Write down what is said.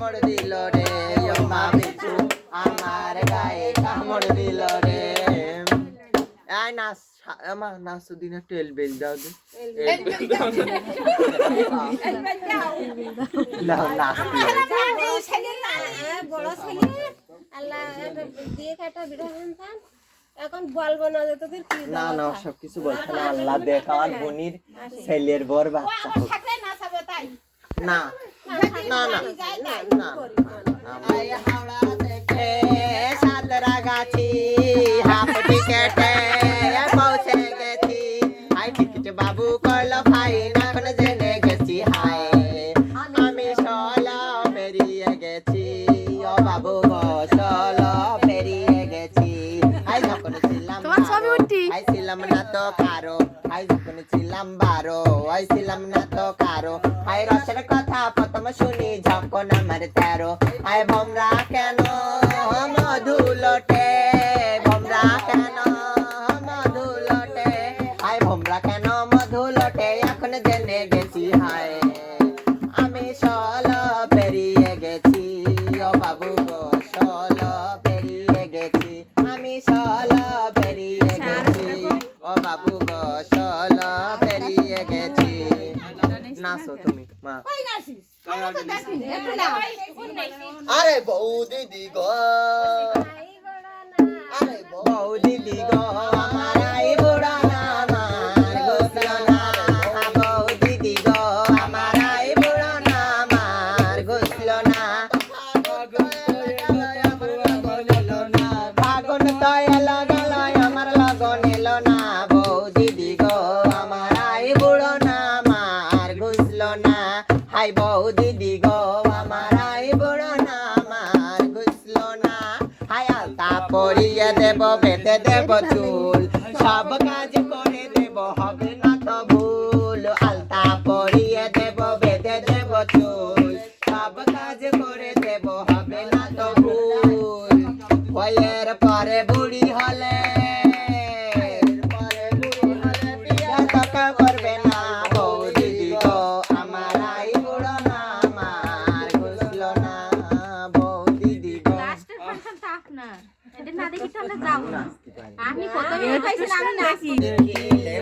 কামড় দিল রে ও মা বিচ্ছু আমার গায়ে কামড় দিল রে আই নাচ আমার নাচ দিনে টেল বেল দাও দে না নাচ বড় ছেলে আল্লাহ দিয়ে কাটা বিড়া হন্তাম এখন বলবো না যে তোদের কি না না সব কিছু বলছ না আল্লাহ দেখার বনির ছেলের বর বাচ্চা হোক না না না না আই হাওড়া থেকে সাঁতরাগাছি হাফ টিকেটে পৌঁছে গেছি আই টিকিট বাবু কইলো ফাইন এখন জেনে গেছি হাই আমি সলা বেরিয়ে গেছি ও বাবু গো সলা বেরিয়ে গেছি আই যখন ছিলাম আই ছিলাম না তো কারো আই যখন ছিলাম 12 আই ছিলাম না তো কারো আই রসের কথা প্রথম শুনি যখন আমার 13 আই ভমরা কেন মধু লোটে ভমরা কেন মধু লোটে আই ভমরা কেন মধু লোটে এখন জেনে গেছি হায় আমি সল পেরিয়ে গেছি ও বাবু গো সল পেরিয়ে গেছি আমি সল পেরিয়ে গেছি ও বাবু গো সল পেরিয়ে গেছি নাচো তুমি মা আরে বউ দিদি গো আরে বউ দিদি গো আমার আই বুড়া না আমার গোসল না বউ দিদি গো আমার আই বুড়া না আমার গোসল না ফাগুন তো এলো গেল আমার লগন এলো না বউ দিদি গো আমার আই বুড়ো না আমার গোসল না হাই বউ দিদি গো আমার আই বুড়ো না আমার গোসল না হাই আলতা পরিয়ে দেব বেঁধে দেব চুল সব কাজ করে দেব হবে না তো ভুল আলতা পরিয়ে দেব বেঁধে দেব চুল সব কাজ করে দেব হবে না তো ভুল বইয়ের পরে বুড়ি হলে বিয়া তো করবে না বউ দিদি গো আমার আই বুড়ো না আমার গোসল না বউ দিদি গো লাস্টের ফাংশনটা আপনার এটা না দেখি তো আমরা যাবো না আপনি কত পাইছেন আমি নাচি দেখিলে